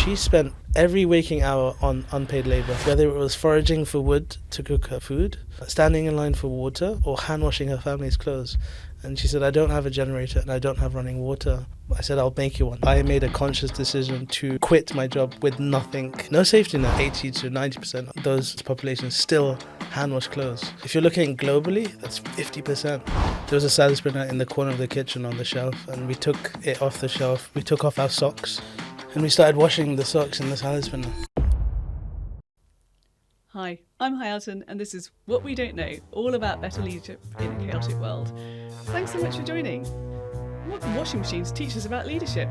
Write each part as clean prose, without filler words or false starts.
She spent every waking hour on unpaid labour, whether it was foraging for wood to cook her food, standing in line for water, or hand washing her family's clothes. And she said, I don't have a generator and I don't have running water. I said, I'll make you one. I made a conscious decision to quit my job with nothing. No safety net. 80 to 90% of those populations still hand wash clothes. If you're looking globally, that's 50%. There was a salad spinner in the corner of the kitchen on the shelf, and we took it off the shelf. We took off our socks and we started washing the socks in the salad spinner. Hi, I'm Hayaatun, and this is What We Don't Know, all about better leadership in a chaotic world. Thanks so much for joining. What can washing machines teach us about leadership?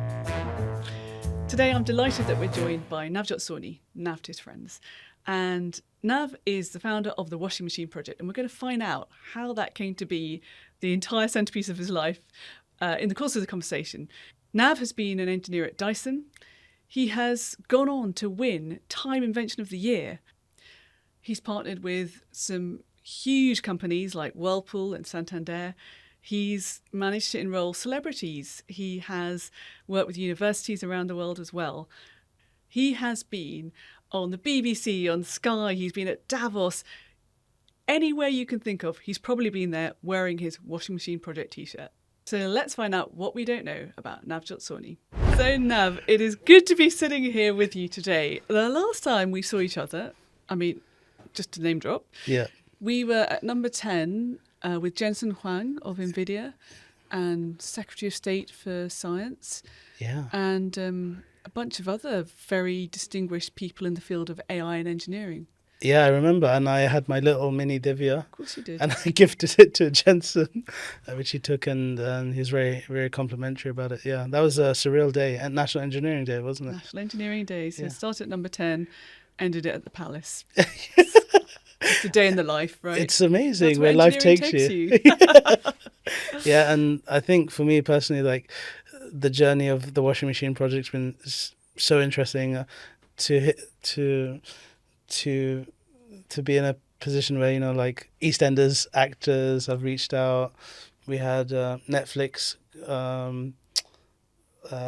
Today I'm delighted that we're joined by Navjot Sawhney, Nav to his friends. And Nav is the founder of the Washing Machine Project, and we're going to find out how that came to be the entire centrepiece of his life in the course of the conversation. Nav has been an engineer at Dyson. He has gone on to win Time Invention of the Year. He's partnered with some huge companies like Whirlpool and Santander. He's managed to enrol celebrities. He has worked with universities around the world as well. He has been on the BBC, on Sky, he's been at Davos. Anywhere you can think of, he's probably been there wearing his Washing Machine Project t-shirt. So let's find out what we don't know about Navjot Sawhney. So Nav, it is good to be sitting here with you today. The last time we saw each other, just to name drop, we were at number 10 with Jensen Huang of NVIDIA and Secretary of State for Science, and a bunch of other very distinguished people in the field of AI and engineering. Yeah, I remember, and I had my little mini Divya. Of course you did. And I gifted it to Jensen, which he took, and he's very, very complimentary about it. Yeah, that was a surreal day, and National Engineering Day, wasn't it? National Engineering Day. So started at number 10, ended it at the Palace. It's a day in the life, right? It's amazing where life takes you. Yeah, and I think for me personally, like the journey of the Washing Machine Project's been so interesting to be in a position where, like EastEnders actors have reached out. We had Netflix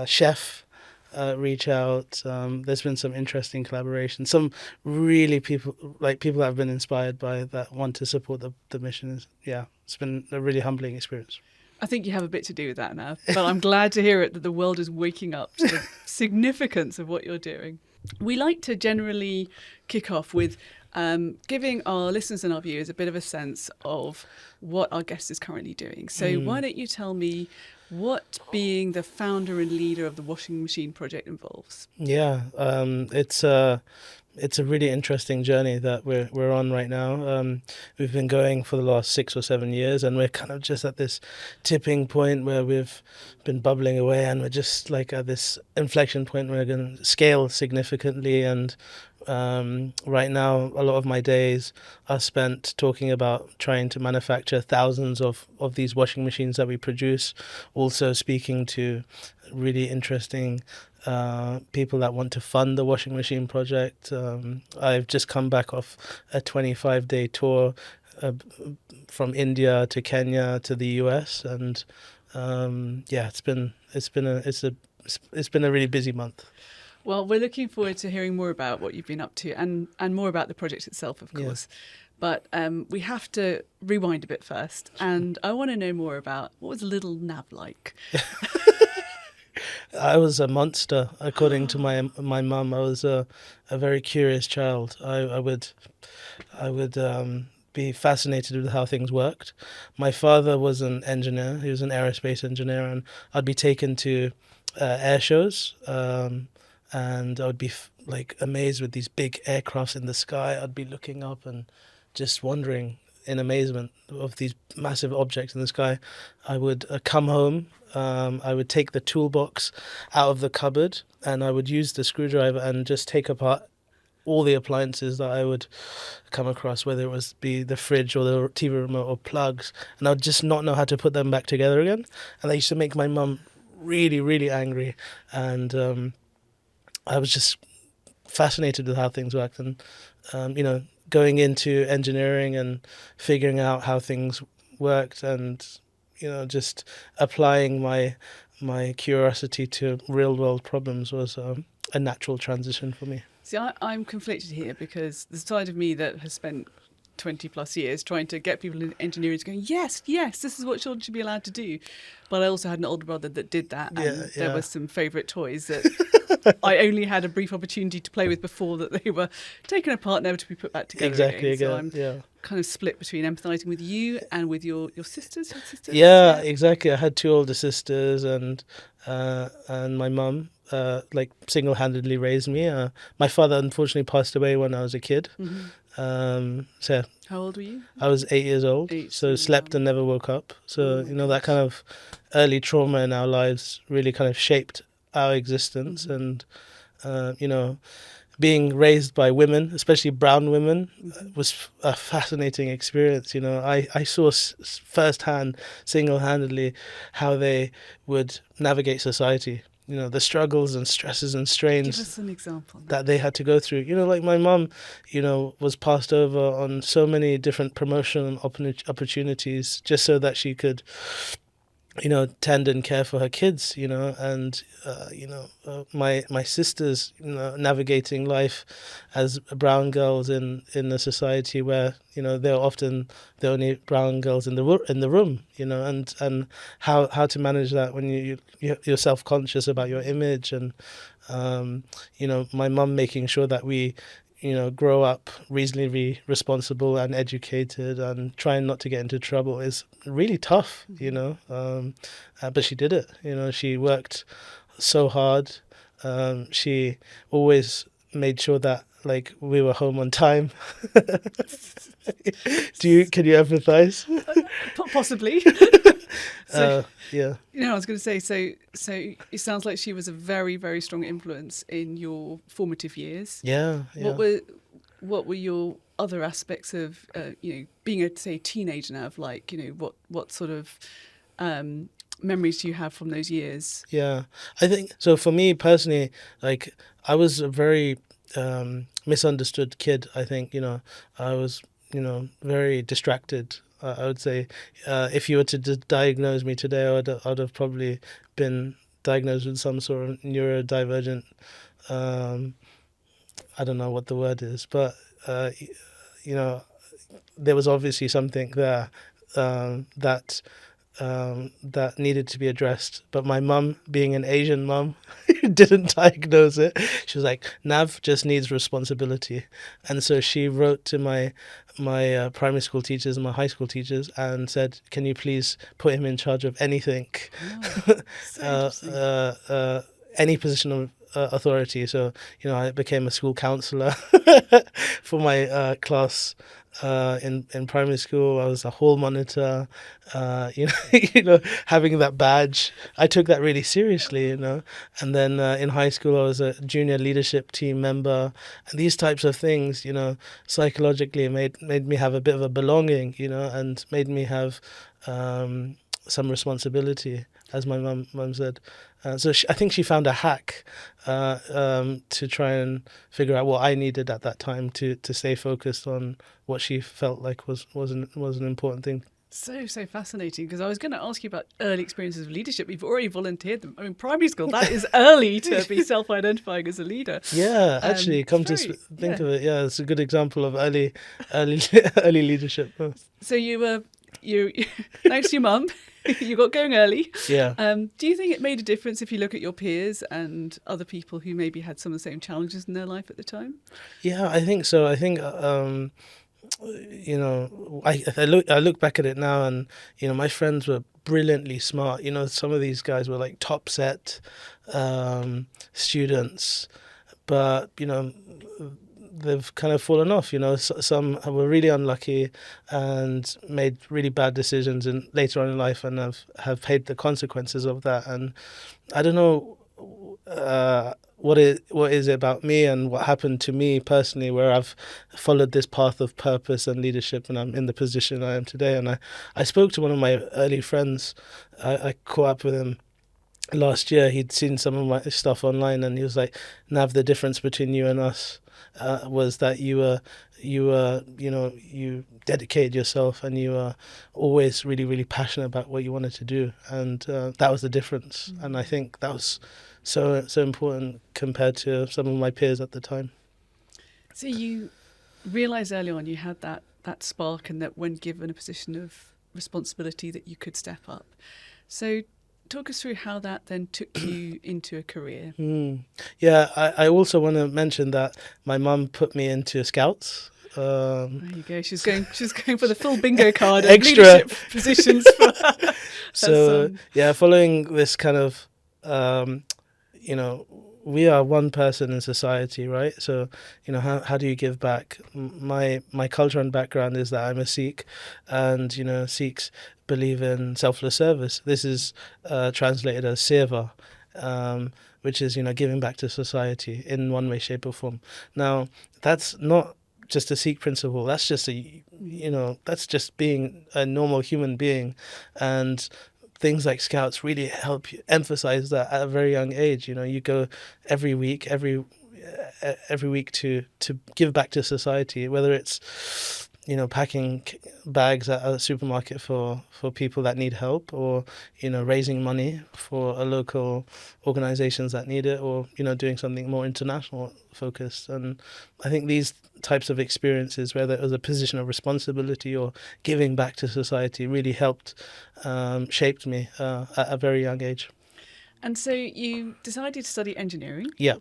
chef reach out. There's been some interesting collaboration. Some really people that have been inspired by that want to support the mission. It's been a really humbling experience. I think you have a bit to do with that now, but I'm glad to hear it that the world is waking up to the significance of what you're doing. We like to generally kick off with giving our listeners and our viewers a bit of a sense of what our guest is currently doing. So why don't you tell me what being the founder and leader of the Washing Machine Project involves? Yeah, it's a really interesting journey that we're on right now. We've been going for the last 6 or 7 years, and we're kind of just at this tipping point where we've been bubbling away, and we're just like at this inflection point where we're going to scale significantly. And right now, a lot of my days are spent talking about trying to manufacture thousands of these washing machines that we produce, also speaking to really interesting people that want to fund the Washing Machine Project. I've just come back off a 25-day tour from India to Kenya to the US, and it's been a really busy month. Well, we're looking forward to hearing more about what you've been up to and more about the project itself, of course. Yeah. But we have to rewind a bit first, and I want to know more about what was little Nav like. I was a monster, according to my mum. I was a very curious child. I would be fascinated with how things worked. My father was an engineer. He was an aerospace engineer, and I'd be taken to air shows, and I would be amazed with these big aircrafts in the sky. I'd be looking up and just wondering in amazement of these massive objects in the sky. I would come home. I would take the toolbox out of the cupboard, and I would use the screwdriver and just take apart all the appliances that I would come across, whether it be the fridge or the TV remote or plugs, and I would just not know how to put them back together again. And that used to make my mum really, really angry. And I was just fascinated with how things worked, and going into engineering and figuring out how things worked, and just applying my curiosity to real world problems was a natural transition for me. See, I'm conflicted here because the side of me that has spent 20 plus years trying to get people in engineering to go, yes, this is what children should be allowed to do. But I also had an older brother that did that, and there were some favourite toys that I only had a brief opportunity to play with before that they were taken apart, never to be put back together Exactly, again. So I'm kind of split between empathising with you and with your sisters. Yeah, exactly. I had two older sisters, and my mum like single-handedly raised me. My father unfortunately passed away when I was a kid. So how old were you? I was 8 years old, so slept and never woke up. So that kind of early trauma in our lives really kind of shaped our existence. And being raised by women, especially brown women, was a fascinating experience. I saw firsthand, single-handedly, how they would navigate society. The struggles and stresses and strains. Give us an example that they had to go through. Like my mum, was passed over on so many different promotional opportunities just so that she could, tend and care for her kids, and, my sisters, navigating life as brown girls in a society where, they're often the only brown girls in the room, and how to manage that when you're self-conscious about your image, and, my mum making sure that we, grow up reasonably responsible and educated and trying not to get into trouble is really tough, but she did it. She worked so hard. She always made sure that we were home on time. Can you empathize? Possibly. Yeah. I was going to say, so it sounds like she was a very, very strong influence in your formative years. Yeah. What were your other aspects of, being a teenager now, of what sort of memories do you have from those years? Yeah, I think so. For me personally, I was a very misunderstood kid. I think I was very distracted. I would say if you were to diagnose me today, I'd have probably been diagnosed with some sort of neurodivergent. I don't know what the word is, but there was obviously something there that needed to be addressed. But my mum, being an Asian mum, didn't diagnose it. She was like, Nav just needs responsibility. And so she wrote to my primary school teachers and my high school teachers and said, can you please put him in charge of anything? Any position of authority. So, I became a school counsellor for my class. In primary school, I was a hall monitor. Having that badge, I took that really seriously. And then in high school, I was a junior leadership team member, and these types of things, psychologically made me have a bit of a belonging, and made me have some responsibility, as my mum said. So I think she found a hack to try and figure out what I needed at that time to stay focused on what she felt like was an important thing. So fascinating, because I was going to ask you about early experiences of leadership. You've already volunteered them. I mean, primary school, that is early to be self-identifying as a leader. Yeah, actually, think of it, it's a good example of early leadership. So you thanks to your mum, you got going early. Yeah. Do you think it made a difference if you look at your peers and other people who maybe had some of the same challenges in their life at the time? Yeah, I think so. I think I look back at it now, and my friends were brilliantly smart. Some of these guys were like top set students, but they've kind of fallen off. Some were really unlucky and made really bad decisions later on in life, and have paid the consequences of that. And I don't know what is it about me and what happened to me personally, where I've followed this path of purpose and leadership, and I'm in the position I am today. And I spoke to one of my early friends. I caught up with him last year. He'd seen some of my stuff online, and he was like, Nav, the difference between you and us was that you dedicated yourself, and you were always really, really passionate about what you wanted to do, and that was the difference. And I think that was so important compared to some of my peers at the time. So you realised early on you had that spark, and that when given a position of responsibility that you could step up. So talk us through how that then took you into a career. Yeah, I also want to mention that my mum put me into Scouts. There you go. She's going for the full bingo card of Extra. leadership positions. So yeah, following this kind of, we are one person in society, right? So, how do you give back? My culture and background is that I'm a Sikh, and Sikhs believe in selfless service. This is translated as Seva, which is giving back to society in one way, shape, or form. Now, that's not just a Sikh principle. That's just that's just being a normal human being, and things like Scouts really help you emphasize that at a very young age. You go every week to give back to society, whether it's packing bags at a supermarket for people that need help, or raising money for a local organizations that need it, or doing something more international focused. And I think these types of experiences, whether it was a position of responsibility or giving back to society, really helped shaped me at a very young age. And so you decided to study engineering. Yeah.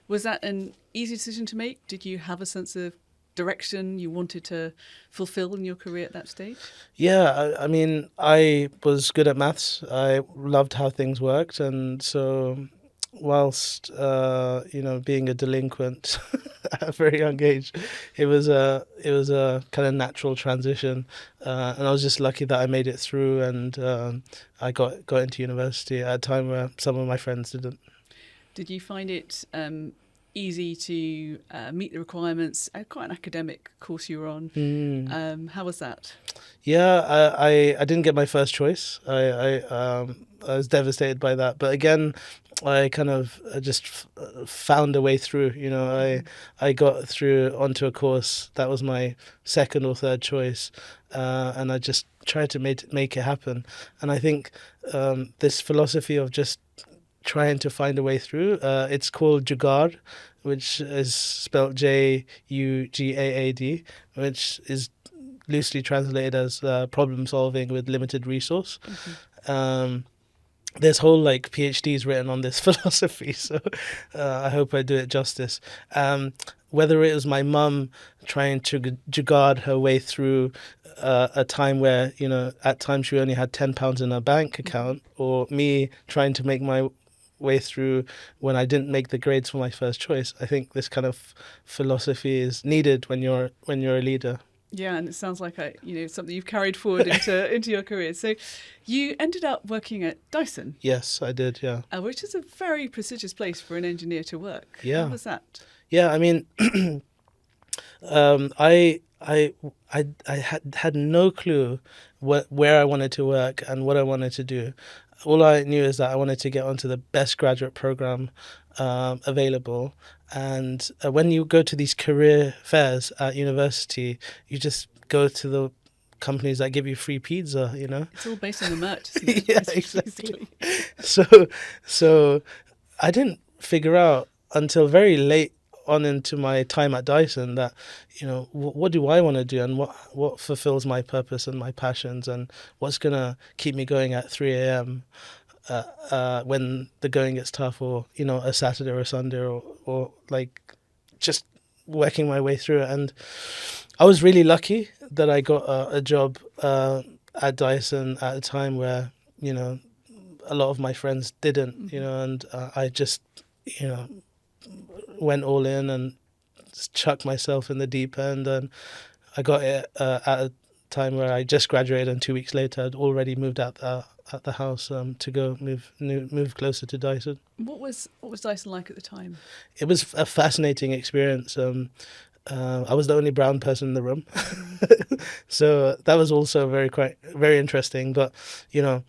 Was that an easy decision to make? Did you have a sense of direction you wanted to fulfill in your career at that stage? Yeah, I mean, I was good at maths. I loved how things worked, and so whilst being a delinquent at a very young age, it was a kind of natural transition, and I was just lucky that I made it through, and I got into university at a time where some of my friends didn't. Did you find it easy to meet the requirements? Quite an academic course you were on. How was that? Yeah, I didn't get my first choice. I was devastated by that. But again, I kind of just found a way through. I got through onto a course that was my second or third choice, and I just tried to make it happen. And I think this philosophy of just trying to find a way through, it's called Jugaad, which is spelled Jugaad, which is loosely translated as problem solving with limited resource. There's whole PhDs written on this philosophy, so I hope I do it justice. Whether it was my mum trying to jugaad her way through a time where at times she only had £10 in her bank account, or me trying to make my way through when I didn't make the grades for my first choice, I think this kind of philosophy is needed when you're a leader. Yeah, and it sounds like something you've carried forward into your career. So you ended up working at Dyson. Yes, I did, yeah. Which is a very prestigious place for an engineer to work. Yeah. How was that? Yeah, I mean, I had no clue where I wanted to work and what I wanted to do. All I knew is that I wanted to get onto the best graduate program available. And when you go to these career fairs at university, you just go to the companies that give you free pizza, It's all based on the merch, isn't it? Yeah, exactly. So I didn't figure out until very late on into my time at Dyson that, what do I want to do, and what fulfills my purpose and my passions, and what's going to keep me going at 3 a.m. When the going gets tough, or, a Saturday or a Sunday, or just working my way through it. And I was really lucky that I got a job at Dyson at a time where, a lot of my friends didn't, and I just, went all in and just chucked myself in the deep end. And I got it at a time where I just graduated, and 2 weeks later I'd already moved out at the house to go move closer to Dyson. What was Dyson like at the time? It was a fascinating experience. I was the only brown person in the room, so that was also very interesting. But I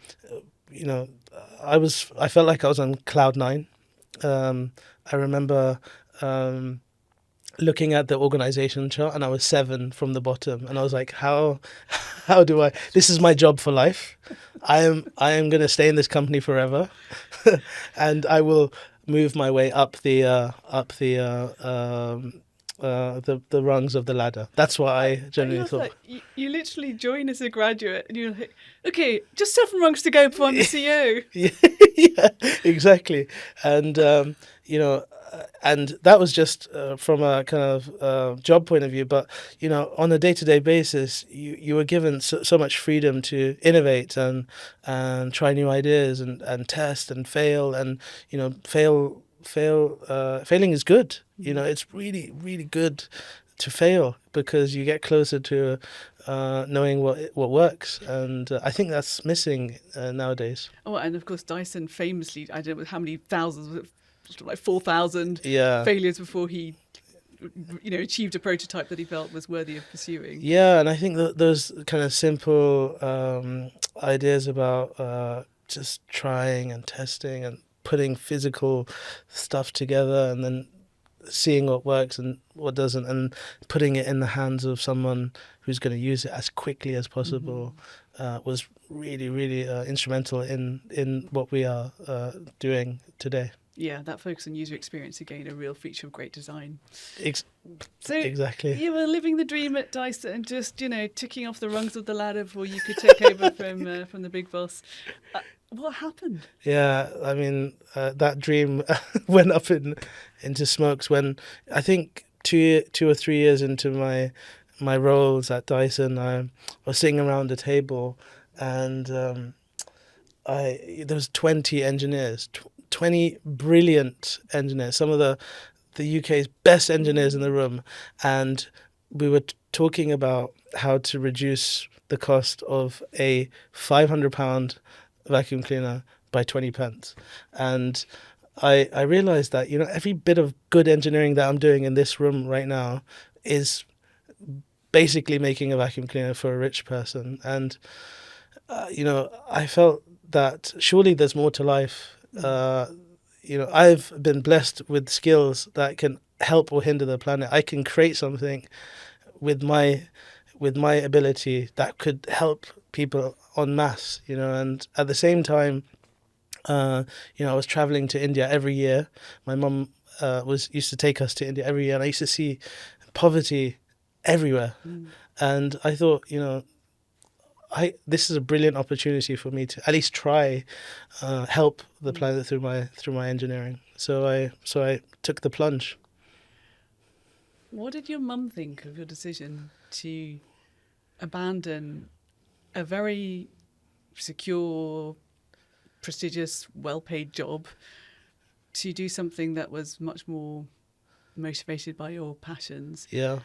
felt like I was on cloud nine. I remember looking at the organization chart, and I was 7 from the bottom, and I was like, how do I? This is my job for life. I am going to stay in this company forever, and I will move my way up the rungs of the ladder. That's what I I generally love thought. that. You literally join as a graduate and you're like, okay, just 7 rungs to go before I'm the CEO. Yeah, exactly. And and that was just from a kind of job point of view. But on a day-to-day basis, you were given so much freedom to innovate and try new ideas and test and fail, and failing is good. It's really, really good to fail, because you get closer to knowing what works, and I think that's missing nowadays. Oh, and of course, Dyson famously, I don't know how many thousands, was it like 4,000 Yeah. failures before he, achieved a prototype that he felt was worthy of pursuing. Yeah, and I think that those kind of simple ideas about just trying and testing and putting physical stuff together, and then seeing what works and what doesn't, and putting it in the hands of someone who's going to use it as quickly as possible, was really, really instrumental in what we are doing today. Yeah, that focus on user experience, again, a real feature of great design. So Exactly. you were living the dream at Dyson, just, ticking off the rungs of the ladder before you could take over from the big boss. What happened? Yeah, I mean, that dream went up into smokes when I think 2 or 3 years into my roles at Dyson, I was sitting around a table, and there was 20 engineers, 20 brilliant engineers, some of the UK's best engineers in the room, and we were talking about how to reduce the cost of a £500 vacuum cleaner by 20 pence. And I realized that every bit of good engineering that I'm doing in this room right now is basically making a vacuum cleaner for a rich person. And I felt that surely there's more to life. I've been blessed with skills that can help or hinder the planet. I can create something with my ability that could help people en masse, and at the same time, I was traveling to India every year. My mum used to take us to India every year, and I used to see poverty everywhere. And I thought, this is a brilliant opportunity for me to at least try help the planet through my engineering. So I took the plunge. What did your mum think of your decision to abandon a very secure, prestigious, well-paid job to do something that was much more motivated by your passions? Yeah.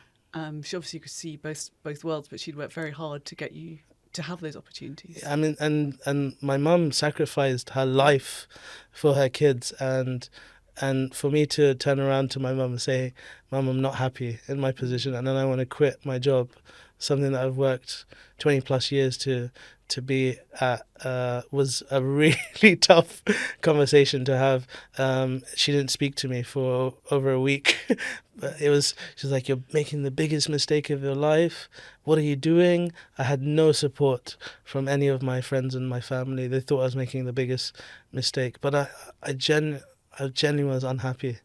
She obviously could see both worlds, but she'd worked very hard to get you to have those opportunities. I mean, and my mum sacrificed her life for her kids, and for me to turn around to my mum and say, "Mum, I'm not happy in my position, and then I want to quit my job," something that I've worked 20 plus years to be at, was a really tough conversation to have. She didn't speak to me for over a week. But she was like, "You're making the biggest mistake of your life. What are you doing?" I had no support from any of my friends and my family. They thought I was making the biggest mistake. But I genuinely was unhappy,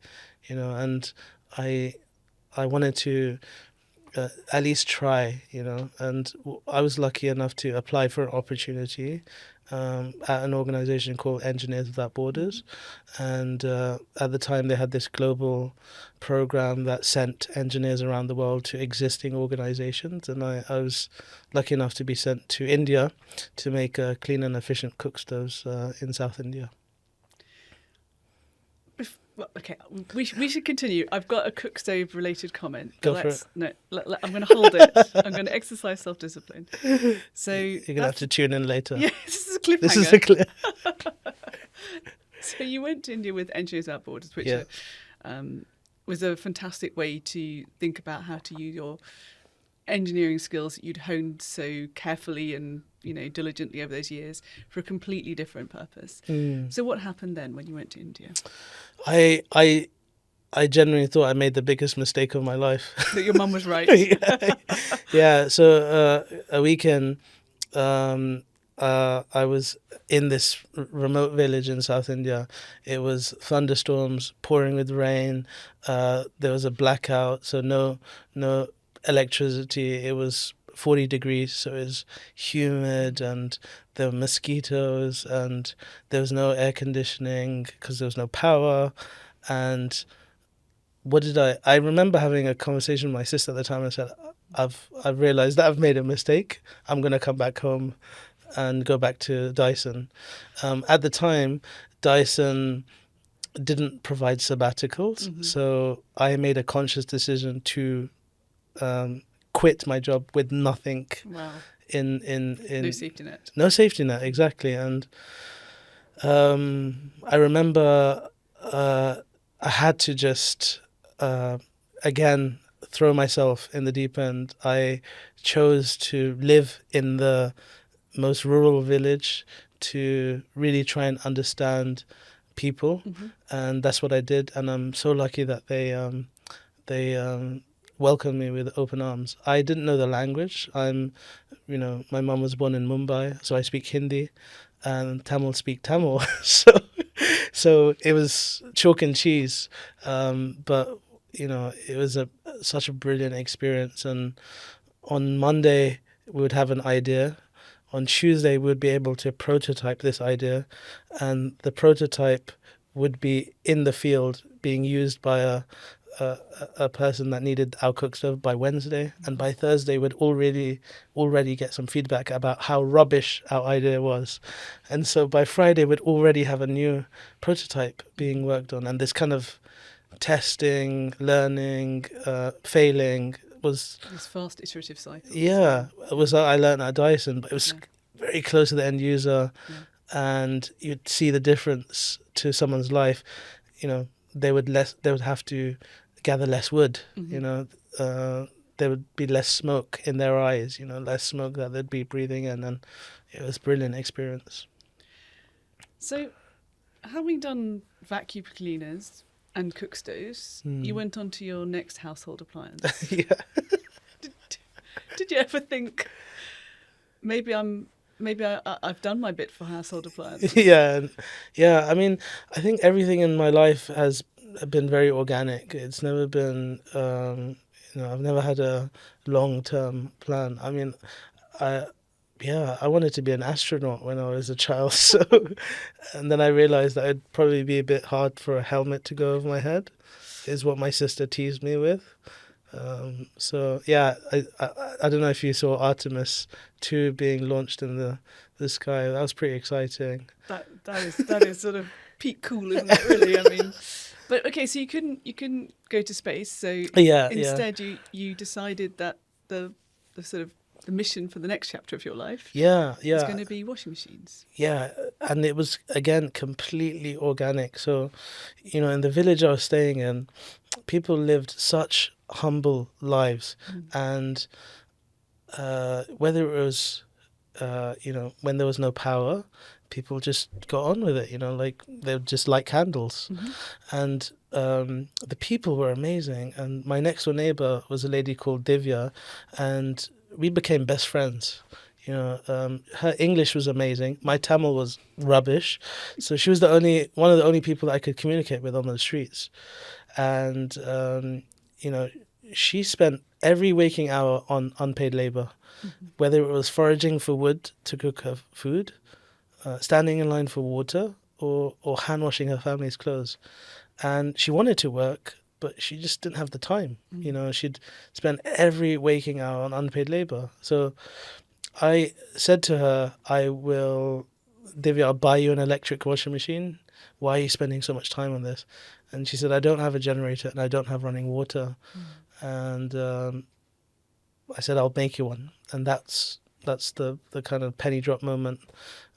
and I wanted to at least try, and I was lucky enough to apply for an opportunity at an organization called Engineers Without Borders. And at the time, they had this global program that sent engineers around the world to existing organizations. And I was lucky enough to be sent to India to make clean and efficient cook stoves in South India. Well, okay, we should continue. I've got a cook stove related comment. Go for it. No, I'm going to hold it. I'm going to exercise self-discipline. So you're going to have to tune in later. Yeah, this is a cliffhanger. This is a clip. So you went to India with Engineers Without Borders, which was a fantastic way to think about how to use your engineering skills that you'd honed so carefully and diligently over those years for a completely different purpose. So what happened then when you went to India? I I genuinely thought I made the biggest mistake of my life. That your mum was right. Yeah. So a weekend, I was in this remote village in South India. It was thunderstorms, pouring with rain. There was a blackout, so no electricity. It was 40 degrees, so it was humid, and there were mosquitoes, and there was no air conditioning because there was no power. And what did I remember having a conversation with my sister at the time. And I said, I've realized that I've made a mistake. I'm going to come back home and go back to Dyson. At the time, Dyson didn't provide sabbaticals, so I made a conscious decision to quit my job with nothing. Wow. In No safety net. No safety net, exactly. And I remember I had to just again throw myself in the deep end. I chose to live in the most rural village to really try and understand people, and that's what I did. And I'm so lucky that they welcomed me with open arms. I didn't know the language. My mum was born in Mumbai, so I speak Hindi, and Tamil speak Tamil. So it was chalk and cheese, but it was such a brilliant experience. And on Monday we would have an idea. On Tuesday we would be able to prototype this idea, and the prototype would be in the field being used by a person that needed our cook stove by Wednesday, and by Thursday we'd already get some feedback about how rubbish our idea was. And so by Friday we'd already have a new prototype being worked on, and this kind of testing, learning, failing was this fast iterative cycle. Yeah, it was I learned at Dyson, but it was very close to the end user, and you'd see the difference to someone's life. They would have to gather less wood. There would be less smoke in their eyes. Less smoke that they'd be breathing in, and it was a brilliant experience. So, having done vacuum cleaners and cook stoves, you went on to your next household appliance. Yeah. Did you ever think maybe I've done my bit for household appliances? Yeah. I mean, I think everything in my life has been very organic. It's never been, I've never had a long-term plan. I mean, I wanted to be an astronaut when I was a child. So, and then I realized that it'd probably be a bit hard for a helmet to go over my head, is what my sister teased me with. So yeah, I don't know if you saw Artemis 2 being launched in the sky. That was pretty exciting. That is sort of peak cool, isn't it? Really, I mean. But okay, so you couldn't go to space. So instead, you decided that the sort of the mission for the next chapter of your life is going to be washing machines. Yeah, and it was, again, completely organic. So, in the village I was staying in, people lived such humble lives. And whether it was, when there was no power, people just got on with it, like they would just light candles. And the people were amazing. And my next door neighbor was a lady called Divya, and we became best friends. Her English was amazing. My Tamil was rubbish, so she was one of the only people that I could communicate with on the streets. And she spent every waking hour on unpaid labor, whether it was foraging for wood to cook her food, standing in line for water, or hand washing her family's clothes. And she wanted to work, but she just didn't have the time. She'd spend every waking hour on unpaid labor. So I said to her, Divya, I'll buy you an electric washing machine. Why are you spending so much time on this? And she said, I don't have a generator and I don't have running water. And I said, I'll make you one. And that's the kind of penny drop moment.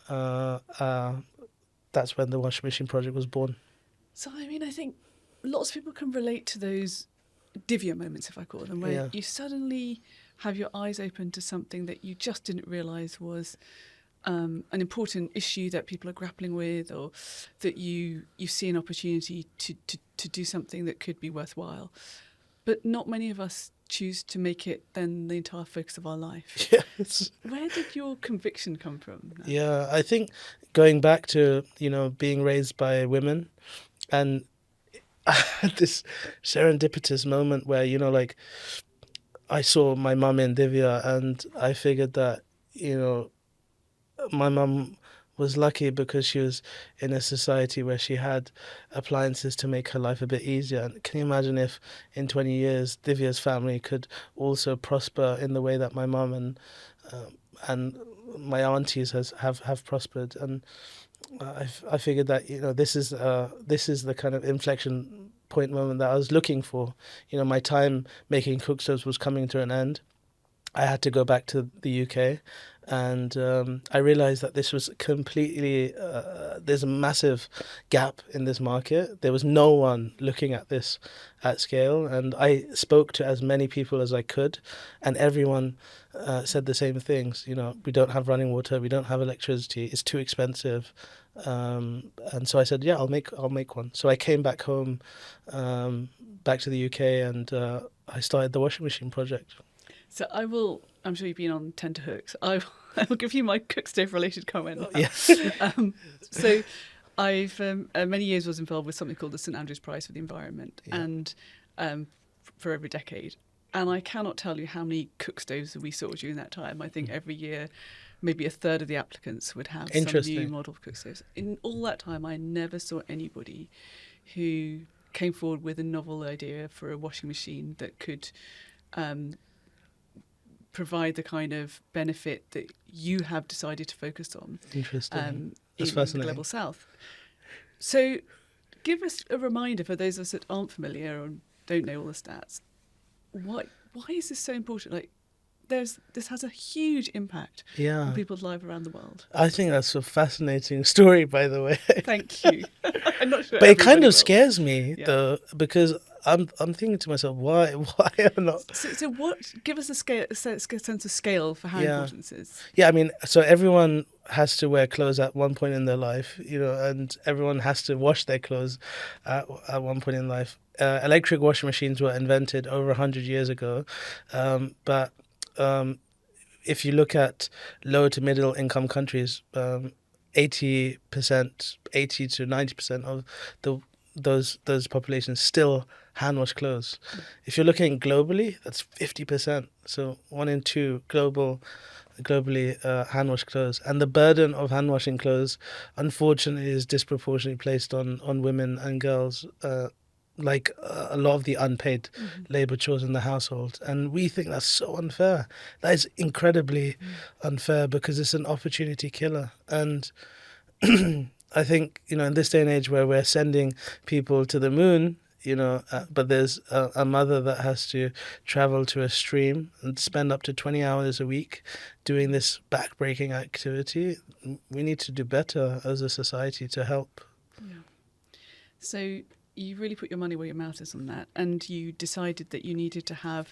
That's when the washing machine project was born. So, I mean, I think lots of people can relate to those Divya moments, if I call them, where you suddenly have your eyes open to something that you just didn't realise was an important issue that people are grappling with, or that you see an opportunity to to do something that could be worthwhile. But not many of us choose to make it then the entire focus of our life. Yes. Where did your conviction come from? Yeah, I think going back to, being raised by women, and I had this serendipitous moment where, I saw my mum in Divya, and I figured that, my mum was lucky because she was in a society where she had appliances to make her life a bit easier. And can you imagine if in 20 years Divya's family could also prosper in the way that my mum and my aunties have prospered? And I figured that this is the kind of inflection point moment that I was looking for. My time making cook stoves was coming to an end. I had to go back to the UK, and I realized that this was completely, there's a massive gap in this market. There was no one looking at this at scale, and I spoke to as many people as I could, and everyone said the same things. We don't have running water, we don't have electricity, it's too expensive. And so I said, yeah, I'll make one. So I came back home, back to the UK, and I started the washing machine project. So I'm sure you've been on tenterhooks. I will give you my cook stove related comment. Oh, yeah. So I've many years was involved with something called the St Andrews Prize for the Environment, Yeah. and for every decade. And I cannot tell you how many cook stoves we saw during that time. I think every year maybe a third of the applicants would have some new model of cook stoves. In all that time, I never saw anybody who came forward with a novel idea for a washing machine that could provide the kind of benefit that you have decided to focus on. Interesting. That's in fascinating. the Global South. So give us a reminder for those of us that aren't familiar or don't know all the stats. Why is this so important? Like, this has a huge impact on people's lives around the world. I think that's a fascinating story, by the way. Thank you. I'm not sure. But it kind of scares me though, because I'm thinking to myself, why am not? So what? Give us a sense of scale for how important this is. Yeah, I mean, so everyone has to wear clothes at one point in their life, and everyone has to wash their clothes at one point in life. Electric washing machines were invented over 100 years ago, but if you look at low to middle income countries, 80% to 90% of those populations still hand wash clothes. If you're looking globally, that's 50%. So 1 in 2 globally hand wash clothes, and the burden of hand washing clothes, unfortunately, is disproportionately placed on women and girls. Like a lot of the unpaid labor chores in the household. And we think that's so unfair. That is incredibly unfair, because it's an opportunity killer. And I think, in this day and age where we're sending people to the moon, but there's a mother that has to travel to a stream and spend up to 20 hours a week doing this backbreaking activity. We need to do better as a society to help. Yeah. So you really put your money where your mouth is on that, and you decided that you needed to have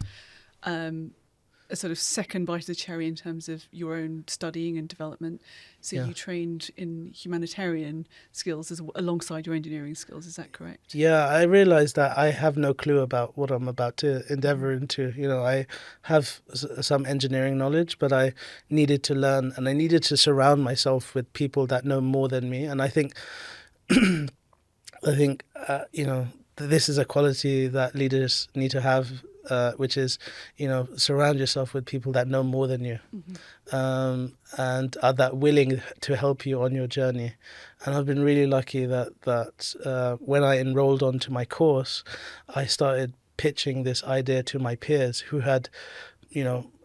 a sort of second bite of the cherry in terms of your own studying and development. So you trained in humanitarian skills alongside your engineering skills. Is that correct? Yeah, I realised that I have no clue about what I'm about to endeavour into. I have some engineering knowledge, but I needed to learn, and I needed to surround myself with people that know more than me. And I think this is a quality that leaders need to have, which is, surround yourself with people that know more than you, and are that willing to help you on your journey. And I've been really lucky that when I enrolled onto my course, I started pitching this idea to my peers who had,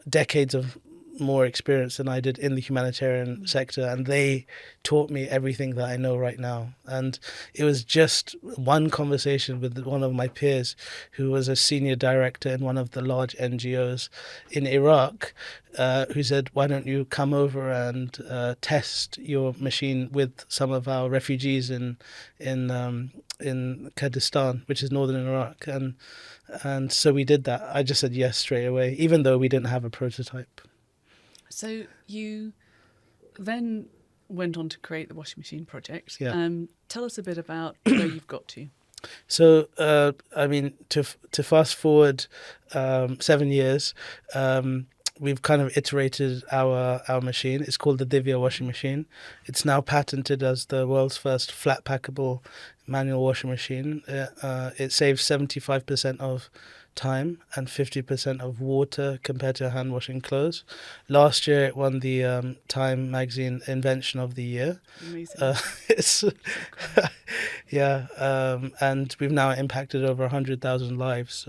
decades of more experience than I did in the humanitarian sector, and they taught me everything that I know right now. And it was just one conversation with one of my peers who was a senior director in one of the large NGOs in Iraq, who said, why don't you come over and test your machine with some of our refugees in Kurdistan, which is northern Iraq. And so we did that. I just said yes straight away, even though we didn't have a prototype. So you then went on to create the washing machine project. Yeah. Tell us a bit about where you've got to. So, I mean, to fast forward 7 years, we've kind of iterated our machine. It's called the Divya washing machine. It's now patented as the world's first flat packable manual washing machine. It saves 75% of time and 50% of water compared to hand washing clothes. Last year, it won the Time magazine Invention of the Year. Amazing. It's yeah, and we've now impacted over 100,000 lives.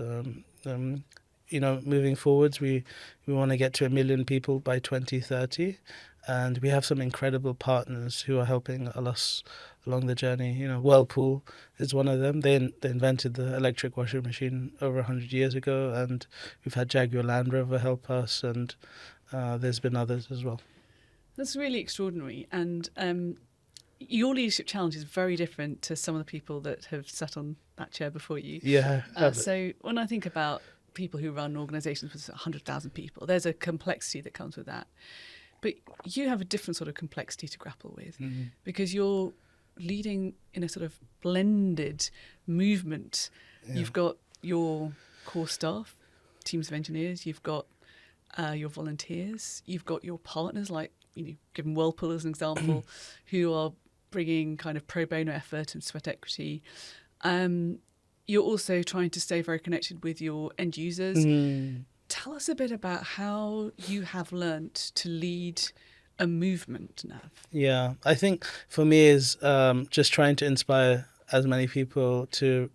Moving forwards, we want to get to 1 million people by 2030, and we have some incredible partners who are helping us along the journey. Whirlpool is one of them. They invented the electric washing machine over 100 years ago, and we've had Jaguar Land Rover help us, and there's been others as well. That's really extraordinary, and your leadership challenge is very different to some of the people that have sat on that chair before you. Yeah. So when I think about people who run organisations with 100,000 people, there's a complexity that comes with that. But you have a different sort of complexity to grapple with, because you're leading in a sort of blended movement. Yeah. You've got your core staff, teams of engineers, you've got your volunteers, you've got your partners, like, given Whirlpool as an example, who are bringing kind of pro bono effort and sweat equity. You're also trying to stay very connected with your end users. Tell us a bit about how you have learnt to lead a movement, Nav. Yeah, I think for me is just trying to inspire as many people to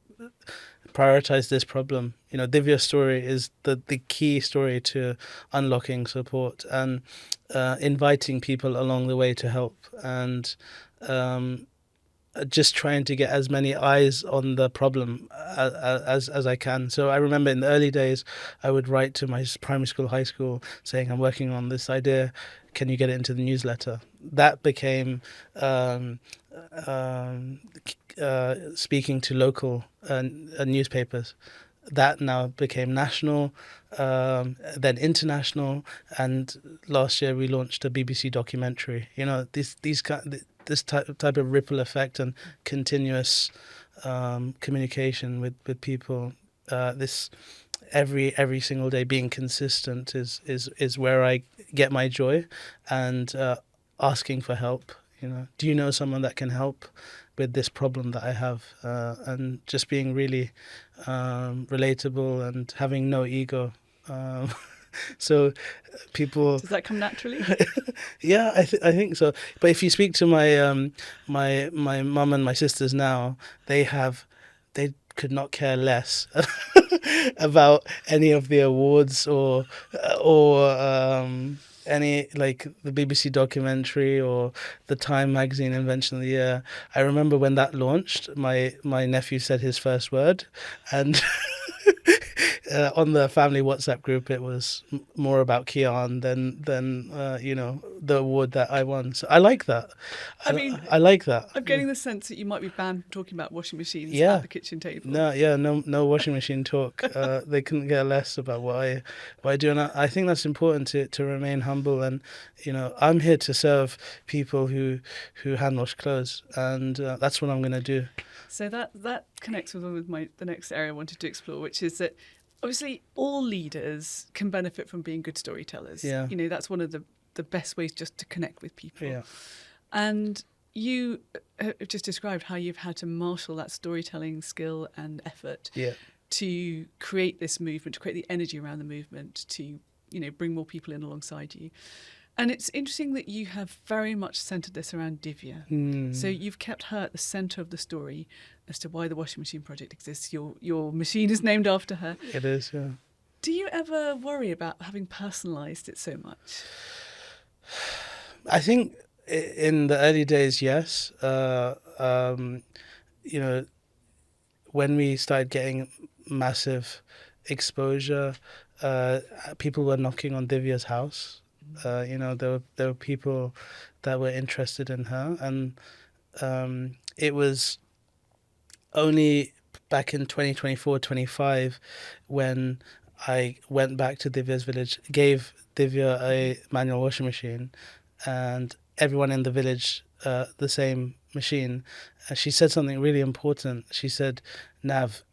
prioritize this problem. Divya's story is the key story to unlocking support and inviting people along the way to help, and just trying to get as many eyes on the problem as I can. So I remember in the early days, I would write to my primary school, high school, saying, I'm working on this idea. Can you get it into the newsletter? That became speaking to local newspapers. That now became national, then international, and last year we launched a BBC documentary. This type of ripple effect and continuous communication with people. This every single day being consistent is where I get my joy, and asking for help. Do you know someone that can help with this problem that I have? And just being really relatable and having no ego. So people... Does that come naturally? Yeah, I think so. But if you speak to my my mum and my sisters now, they could not care less about any of the awards or any, like, the BBC documentary or the Time magazine Invention of the Year. I remember when that launched, my nephew said his first word, and on the family WhatsApp group, it was more about Kian than the award that I won. So I like that. I like that. I'm getting the sense that you might be banned from talking about washing machines at the kitchen table. No washing machine talk. They couldn't care less about what I do, and I think that's important to remain humble. And I'm here to serve people who hand wash clothes, and that's what I'm going to do. So that connects with the next area I wanted to explore, which is that obviously all leaders can benefit from being good storytellers. Yeah. That's one of the best ways just to connect with people. Yeah. And you have just described how you've had to marshal that storytelling skill and effort to create this movement, to create the energy around the movement, to bring more people in alongside you. And it's interesting that you have very much centred this around Divya. So you've kept her at the centre of the story as to why the washing machine project exists. Your machine is named after her. It is, yeah. Do you ever worry about having personalised it so much? I think in the early days, yes. When we started getting massive exposure, people were knocking on Divya's house. There were people that were interested in her, and it was only back in 2024-25 when I went back to Divya's village, gave Divya a manual washing machine, and everyone in the village the same machine. She said something really important. She said, Nav,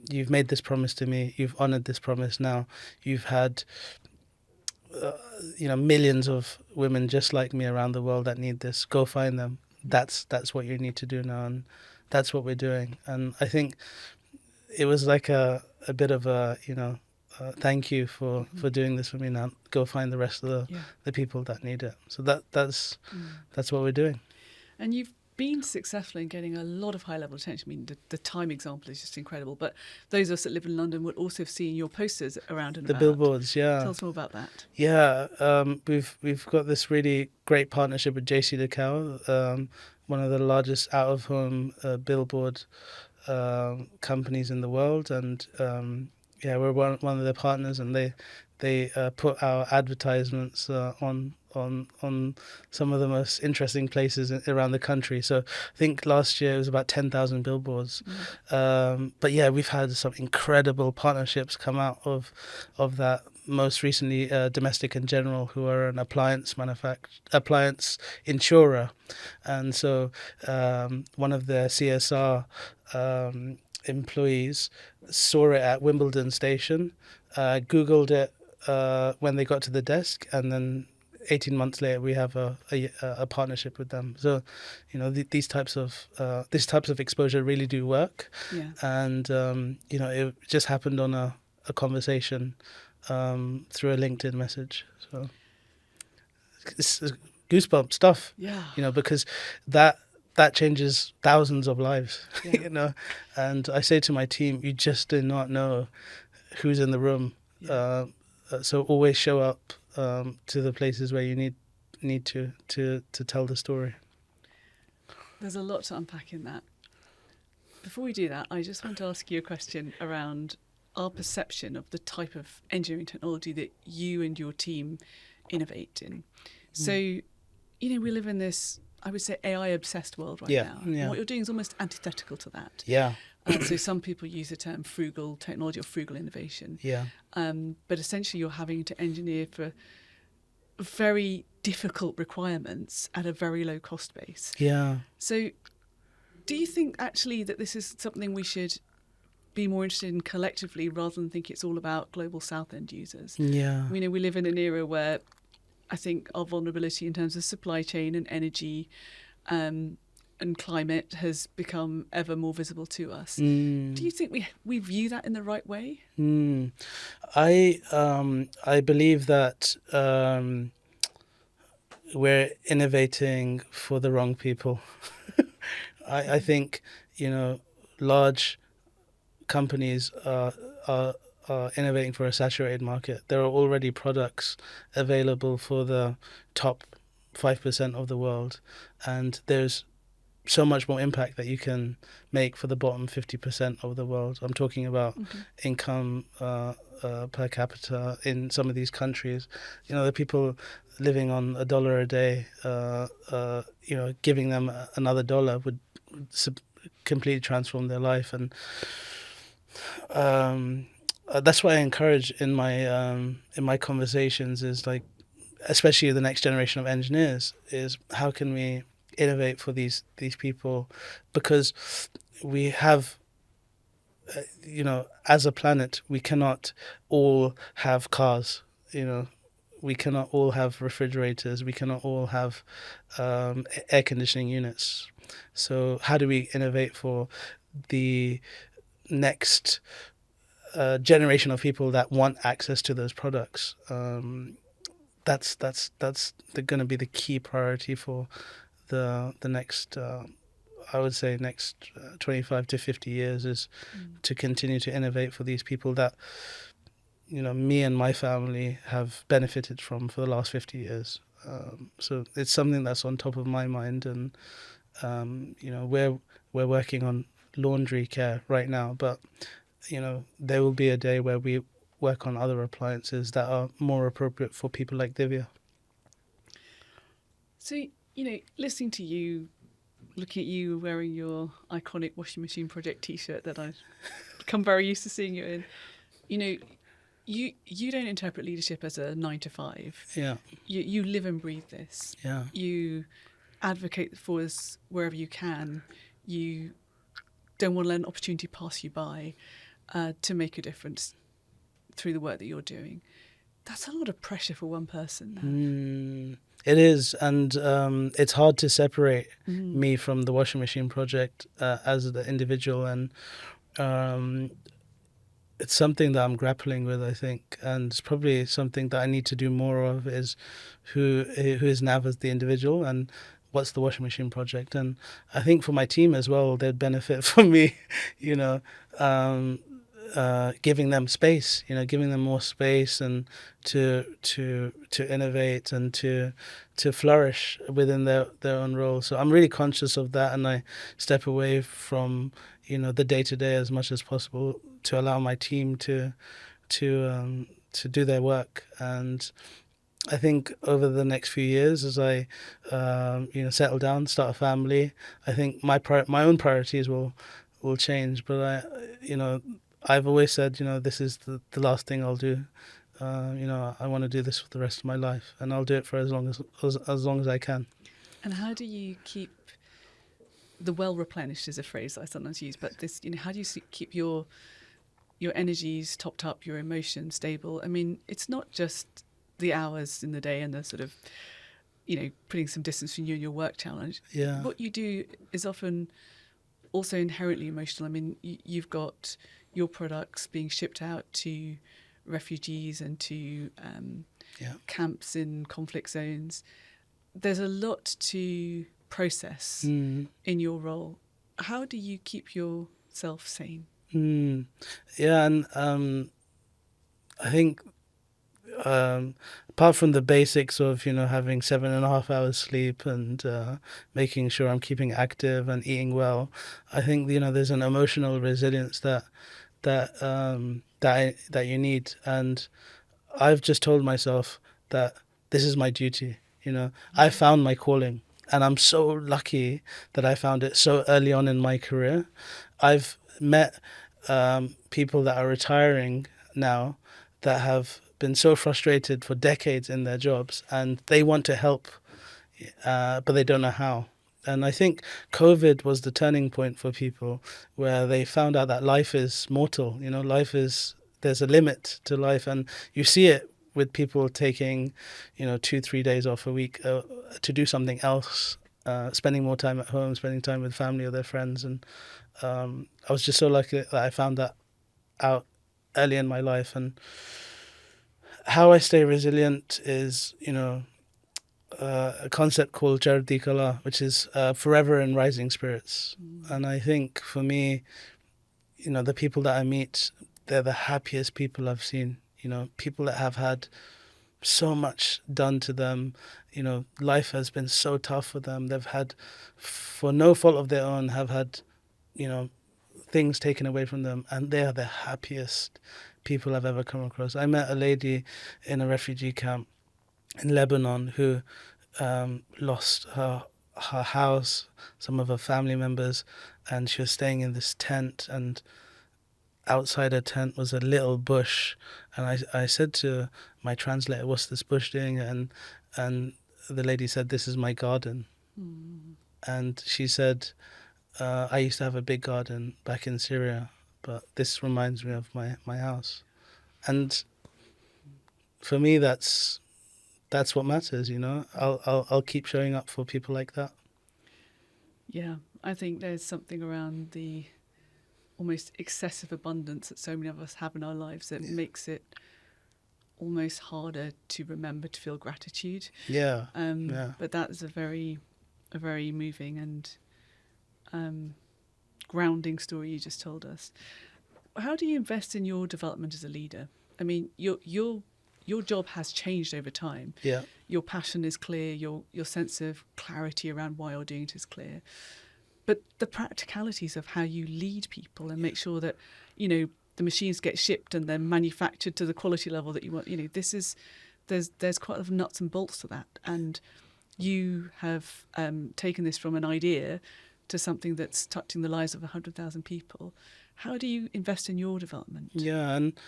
you've made this promise to me. You've honored this promise. Now you've had millions of women just like me around the world that need this. Go find them. That's what you need to do now, and that's what we're doing. And I think it was like a bit of a thank you for doing this for me. Now go find the rest of the people that need it. So that's what we're doing. And you've been successful in getting a lot of high level attention. I mean, the Time example is just incredible. But those of us that live in London would also have seen your posters around and the about. Billboards. Yeah, tell us more about that. Yeah, we've got this really great partnership with JCDecaux, one of the largest out of home billboard companies in the world, and we're one of their partners, and they put our advertisements on some of the most interesting places around the country. So I think last year it was about 10,000 billboards. But yeah, we've had some incredible partnerships come out of that. Most recently, Domestic and General, who are an appliance insurer, and so one of their CSR employees saw it at Wimbledon Station, Googled it when they got to the desk, and then 18 months later we have a partnership with them. So these types of exposure really do work. And it just happened on a conversation through a LinkedIn message. So it's goosebump stuff. Because that changes thousands of lives. And I say to my team, you just do not know who's in the room. So always show up to the places where you need to tell the story. There's a lot to unpack in that. Before we do that, I just want to ask you a question around our perception of the type of engineering technology that you and your team innovate in. So, we live in this, I would say, AI-obsessed world right now. And what you're doing is almost antithetical to that. So some people use the term frugal technology or frugal innovation. But essentially you're having to engineer for very difficult requirements at a very low cost base. So do you think actually that this is something we should be more interested in collectively rather than think it's all about global south end users? We live in an era where I think our vulnerability in terms of supply chain and energy and climate has become ever more visible to us. Do you think we view that in the right way? I believe that we're innovating for the wrong people. I think large companies are innovating for a saturated market. There are already products available for the top 5% of the world, and there's so much more impact that you can make for the bottom 50% of the world. I'm talking about income per capita in some of these countries. The people living on $1 a day, giving them another dollar would completely transform their life. And that's what I encourage in my conversations is, like, especially the next generation of engineers, is how can we innovate for these people, because we have as a planet we cannot all have cars, we cannot all have refrigerators, we cannot all have air conditioning units. So how do we innovate for the next generation of people that want access to those products? That's going to be the key priority for the next I would say next 25 to 50 years, is to continue to innovate for these people that me and my family have benefited from for the last 50 years. So it's something that's on top of my mind, and we're working on laundry care right now, but there will be a day where we work on other appliances that are more appropriate for people like Divya. So listening to you, looking at you wearing your iconic washing machine project T-shirt that I've become very used to seeing you in, You don't interpret leadership as a 9 to 5. Yeah. You live and breathe this. Yeah. You advocate for us wherever you can. You don't want to let an opportunity pass you by to make a difference through the work that you're doing. That's a lot of pressure for one person. It is, and it's hard to separate me from the washing machine project as the individual, and it's something that I'm grappling with, I think, and it's probably something that I need to do more of, is who is Nav as the individual and what's the washing machine project. And I think for my team as well, they'd benefit from me, giving them space, giving them more space, and to innovate and to flourish within their own role. So I'm really conscious of that, and I step away from the day to day as much as possible to allow my team to do their work. And I think over the next few years, as I settle down, start a family, I think my own priorities will change. But I've always said, this is the last thing I'll do. I want to do this for the rest of my life, and I'll do it for as long as I can. And how do you keep the well replenished, is a phrase I sometimes use, but this, how do you keep your energies topped up, your emotions stable? I mean, it's not just the hours in the day and the sort of, putting some distance from you and your work challenge. Yeah. What you do is often also inherently emotional. I mean, you've got your products being shipped out to refugees and to camps in conflict zones. There's a lot to process in your role. How do you keep yourself sane? Yeah, and I think apart from the basics of having 7.5 hours sleep and making sure I'm keeping active and eating well, I think there's an emotional resilience that you need. And I've just told myself that this is my duty. I found my calling, and I'm so lucky that I found it so early on in my career. I've met people that are retiring now that have been so frustrated for decades in their jobs, and they want to help, but they don't know how. And I think COVID was the turning point for people, where they found out that life is mortal. There's a limit to life, and you see it with people taking 2-3 days off a week to do something else, spending more time at home, spending time with family or their friends. And I was just so lucky that I found that out early in my life. And how I stay resilient is a concept called Chardikala, which is forever in rising spirits. And I think for me, the people that I meet, they're the happiest people I've seen. People that have had so much done to them. Life has been so tough for them. They've had, for no fault of their own, have had, things taken away from them, and they are the happiest people I've ever come across. I met a lady in a refugee camp in Lebanon who lost her house, some of her family members, and she was staying in this tent, and outside her tent was a little bush. And I said to my translator, "What's this bush doing?" And the lady said, "This is my garden." And she said, "I used to have a big garden back in Syria, but this reminds me of my house." And for me, that's what matters. I'll keep showing up for people like that. Yeah, I think there's something around the almost excessive abundance that so many of us have in our lives that makes it almost harder to remember to feel gratitude. But that is a very moving and grounding story you just told us. How do you invest in your development as a leader? I mean, your job has changed over time. Yeah. Your passion is clear. Your sense of clarity around why you're doing it is clear. But the practicalities of how you lead people and make sure that, the machines get shipped and they're manufactured to the quality level that you want. There's quite a lot of nuts and bolts to that. And you have taken this from an idea to something that's touching the lives of 100,000 people. How do you invest in your development? Yeah, and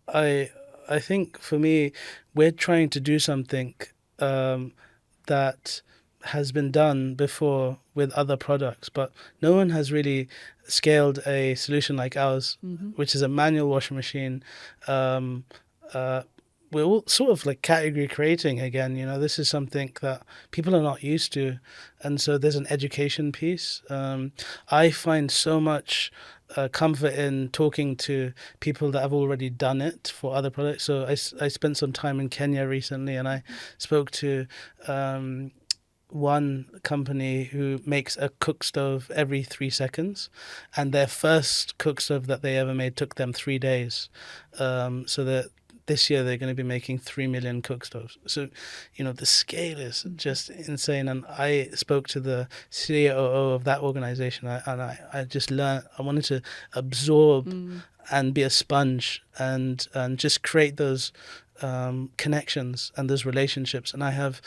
I I think for me, we're trying to do something that has been done before with other products, but no one has really scaled a solution like ours, which is a manual washing machine. Um, uh, we're all sort of like category creating again. This is something that people are not used to, and so there's an education piece. I find so much comfort in talking to people that have already done it for other products. So I spent some time in Kenya recently, and I spoke to one company who makes a cook stove every 3 seconds, and their first cook stove that they ever made took them 3 days. So that this year they're going to be making 3 million cook stoves. So, the scale is just insane. And I spoke to the COO of that organization, and I just learned, I wanted to absorb and be a sponge and just create those connections and those relationships. And I have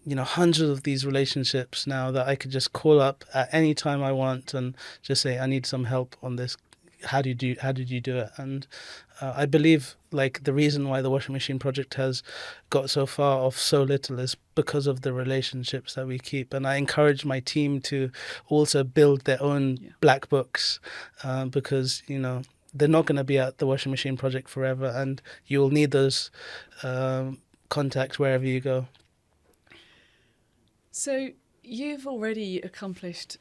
hundreds of these relationships now that I could just call up at any time I want and just say, I need some help on this. How did you do it? And I believe like the reason why the washing machine project has got so far off so little is because of the relationships that we keep. And I encourage my team to also build their own black books, because they're not going to be at the washing machine project forever, and you will need those contacts wherever you go. So you've already accomplished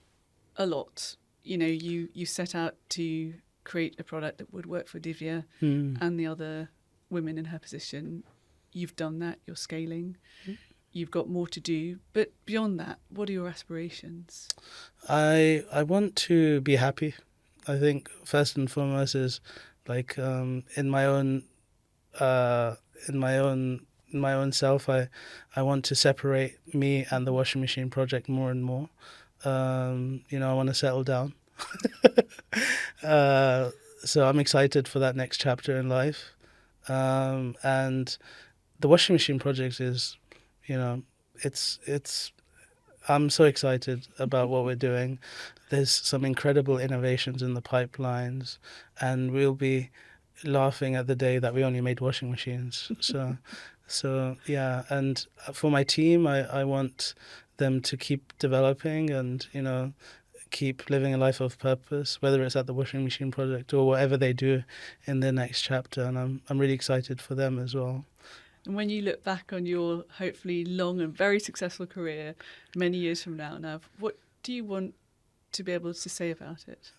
a lot. You set out to create a product that would work for Divya and the other women in her position. You've done that, you're scaling. You've got more to do. But beyond that, what are your aspirations? I want to be happy. I think first and foremost is like in my own self, I want to separate me and the washing machine project more and more. I want to settle down. So I'm excited for that next chapter in life. And the washing machine project is, it's I'm so excited about what we're doing. There's some incredible innovations in the pipelines, and we'll be laughing at the day that we only made washing machines. So yeah, and for my team, I want them to keep developing and keep living a life of purpose, whether it's at the washing machine project or whatever they do in their next chapter. And I'm really excited for them as well. And when you look back on your hopefully long and very successful career many years from now, Nav, what do you want to be able to say about it?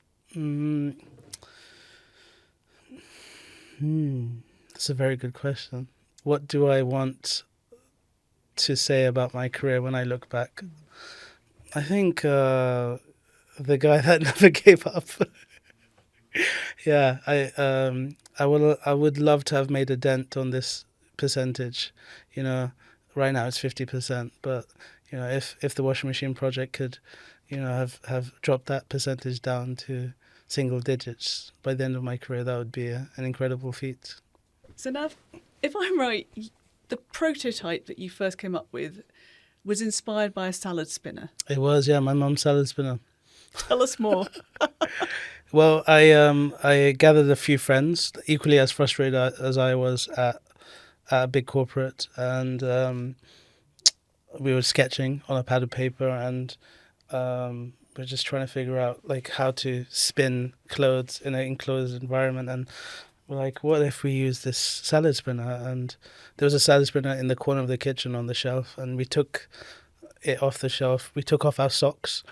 That's a very good question. What do I want to say about my career when I look back? I think the guy that never gave up. Yeah, I would love to have made a dent on this percentage. Right now it's 50%, but if the washing machine project could, have dropped that percentage down to single digits by the end of my career, that would be an incredible feat. So Nav, if I'm right, the prototype that you first came up with was inspired by a salad spinner. It was, yeah, my mum's salad spinner. Tell us more. Well, I gathered a few friends equally as frustrated as I was at a big corporate, and we were sketching on a pad of paper, and we're just trying to figure out like how to spin clothes in an enclosed environment. And we're like, what if we use this salad spinner? And there was a salad spinner in the corner of the kitchen on the shelf, and we took it off the shelf. We took off our socks,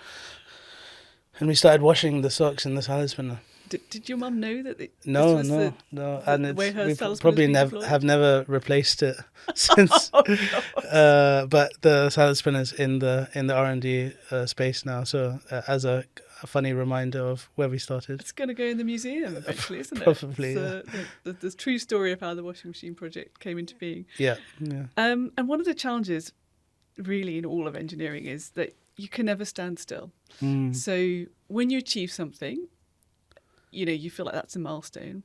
and we started washing the socks in the salad spinner. Did your mum know that? No. And we probably have never replaced it since. But the salad spinner's in the R&D space now, so as a funny reminder of where we started. It's going to go in the museum eventually, isn't it? Probably. It's the true story of how the washing machine project came into being. Yeah. And one of the challenges, really, in all of engineering is that you can never stand still. So when you achieve something, you feel like that's a milestone.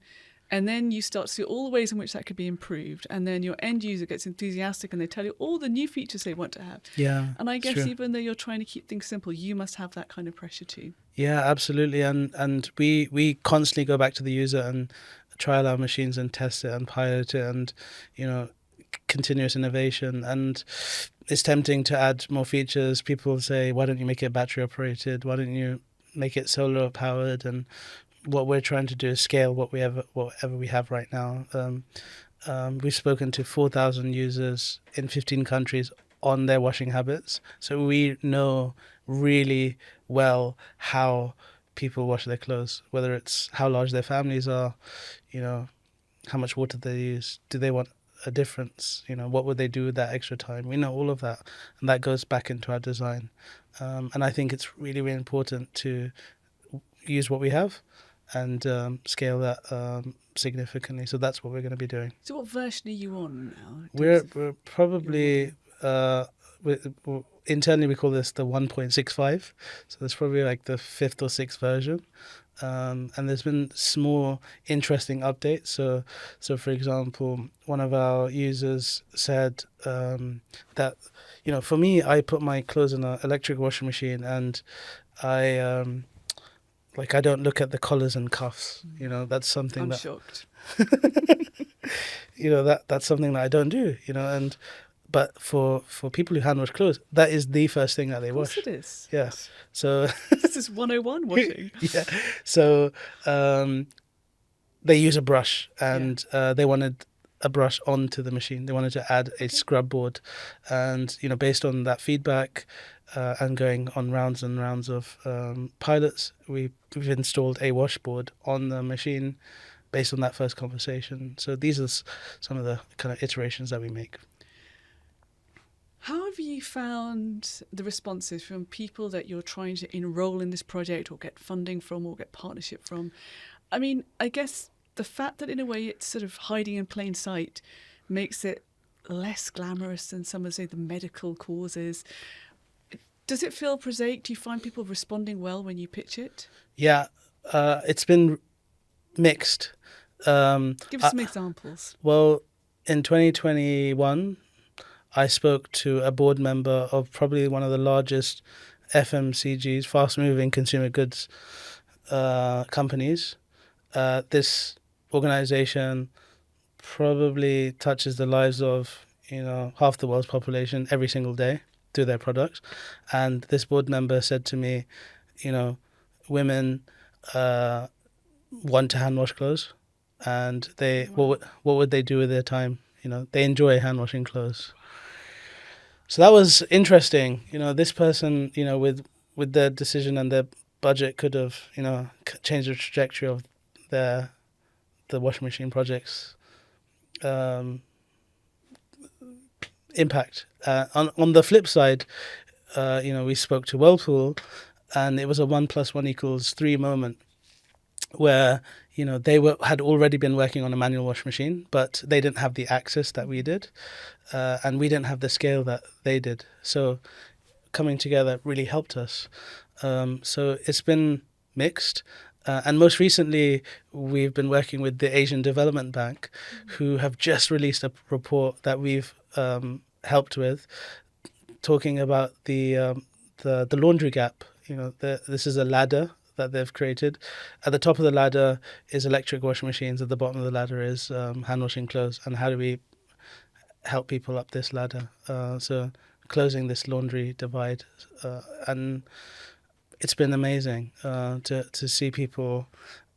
And then you start to see all the ways in which that could be improved. And then your end user gets enthusiastic and they tell you all the new features they want to have. Yeah. And I guess even though you're trying to keep things simple, you must have that kind of pressure too. Yeah, absolutely. And we constantly go back to the user and trial our machines and test it and pilot it, and continuous innovation. And it's tempting to add more features. People say, why don't you make it battery operated? Why don't you make it solar powered? And what we're trying to do is scale whatever we have right now. We've spoken to 4,000 users in 15 countries on their washing habits. So we know really well how people wash their clothes, whether it's how large their families are, how much water they use, do they want a difference, what would they do with that extra time? We know all of that, and that goes back into our design. And I think it's really, really important to use what we have and scale that significantly. So that's what we're going to be doing. So what version are you on now? We're probably internally we call this the 1.65. So that's probably like the 5th or 6th version. And there's been small interesting updates. So for example, one of our users said that for me, I put my clothes in an electric washing machine, and I I don't look at the collars and cuffs. That's something I'm that shocked. That's something that I don't do. But for people who hand wash clothes, that is the first thing that they wash. Of course it is. Yeah. So this is 101 washing. Yeah. So they use a brush, and they wanted a brush onto the machine. They wanted to add a scrub board, and based on that feedback and going on rounds and rounds of pilots, we've installed a washboard on the machine based on that first conversation. So these are some of the kind of iterations that we make. How have you found the responses from people that you're trying to enrol in this project or get funding from or get partnership from? I mean, I guess the fact that in a way it's sort of hiding in plain sight makes it less glamorous than some of, say, the medical causes. Does it feel prosaic? Do you find people responding well when you pitch it? Yeah, it's been mixed. Give us some examples. Well, in 2021, I spoke to a board member of probably one of the largest FMCGs, fast-moving consumer goods companies. This organization probably touches the lives of half the world's population every single day through their products. And this board member said to me, women want to hand wash clothes, and they what would they do with their time? They enjoy hand washing clothes. So that was interesting. This person, with their decision and their budget could have, changed the trajectory of the washing machine project's impact. On the flip side, we spoke to Whirlpool, and it was a 1 + 1 = 3 moment, where they had already been working on a manual wash machine, but they didn't have the access that we did, and we didn't have the scale that they did. So coming together really helped us. So it's been mixed. And most recently, we've been working with the Asian Development Bank, who have just released a report that we've helped with, talking about the laundry gap. This is a ladder that they've created. At the top of the ladder is electric washing machines. At the bottom of the ladder is hand washing clothes. And how do we help people up this ladder? So closing this laundry divide. And it's been amazing to see people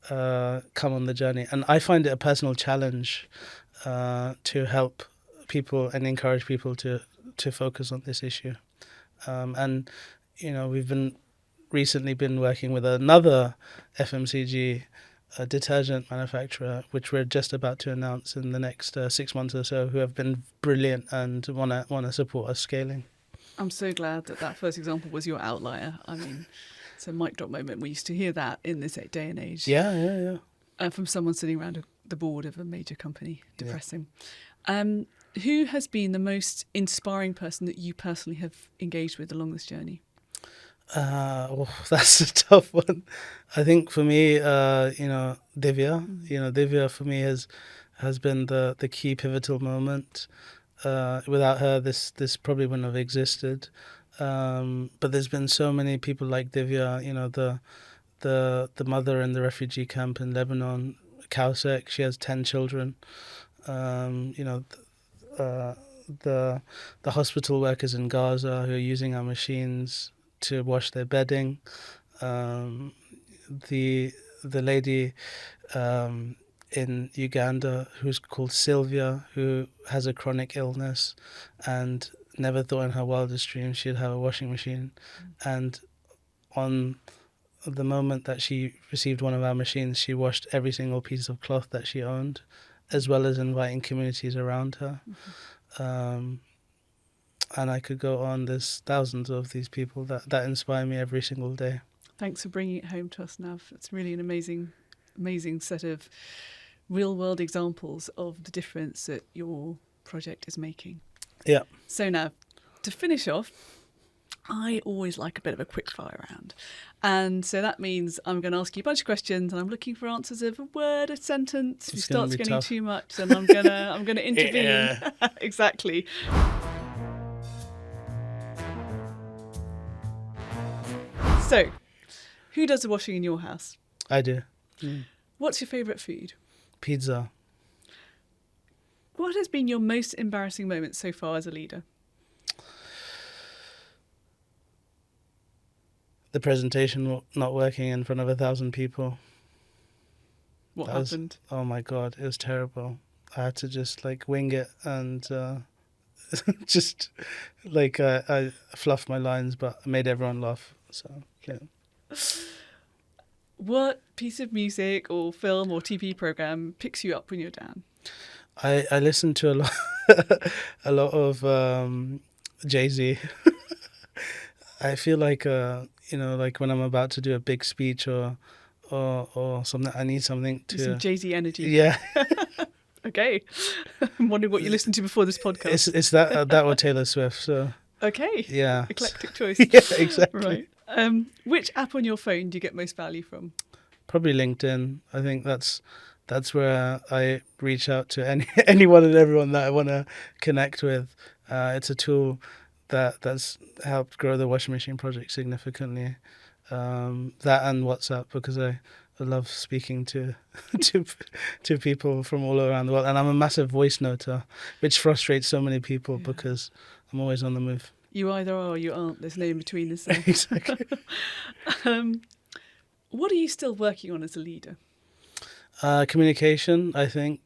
come on the journey. And I find it a personal challenge to help people and encourage people to focus on this issue. And, we've recently been working with another FMCG detergent manufacturer, which we're just about to announce in the next 6 months or so, who have been brilliant and want to support us scaling. I'm so glad that first example was your outlier. I mean, it's a mic drop moment. We used to hear that in this day and age. Yeah. From someone sitting around the board of a major company. Depressing. Yeah. Who has been the most inspiring person that you personally have engaged with along this journey? That's a tough one. I think for me, Divya. Divya for me has been the key pivotal moment. Without her, this probably wouldn't have existed. But there's been so many people like Divya. The mother in the refugee camp in Lebanon Cowsec. She has 10 children. You know, the hospital workers in Gaza who are using our machines to wash their bedding. The lady in Uganda who's called Sylvia, who has a chronic illness and never thought in her wildest dreams she'd have a washing machine. And on the moment that she received one of our machines, she washed every single piece of cloth that she owned, as well as inviting communities around her. And I could go on. There's thousands of these people that inspire me every single day. Thanks for bringing it home to us, Nav. It's really an amazing set of real-world examples of the difference that your project is making. Yeah. So Nav, to finish off, I always like a bit of a quick fire round. And so that means I'm going to ask you a bunch of questions and I'm looking for answers of a word, a sentence. If it starts getting tough. too much, then I'm going to intervene. Yeah. Exactly. So, who does the washing in your house? I do. What's your favourite food? Pizza. What has been your most embarrassing moment so far as a leader? The presentation not working in front of 1,000 people. What happened? Oh my God, it was terrible. I had to just wing it and just I fluffed my lines, but I made everyone laugh. So yeah. What piece of music or film or TV program picks you up when you're down? I listen to a lot of Jay-Z. I feel like when I'm about to do a big speech or something, I need something to some Jay-Z energy. Yeah. Okay. I'm wondering what you listened to before this podcast. It's that or Taylor Swift. So okay. Yeah. Eclectic choice. Yeah, exactly. Right. Which app on your phone do you get most value from? Probably LinkedIn. I think that's where I reach out to anyone and everyone that I want to connect with. It's a tool that's helped grow the washing machine project significantly. That and WhatsApp, because I love speaking to people from all around the world, and I'm a massive voice noter, which frustrates so many people because I'm always on the move. You either are or you aren't. There's no in between, is there? Exactly. What are you still working on as a leader? Communication, I think,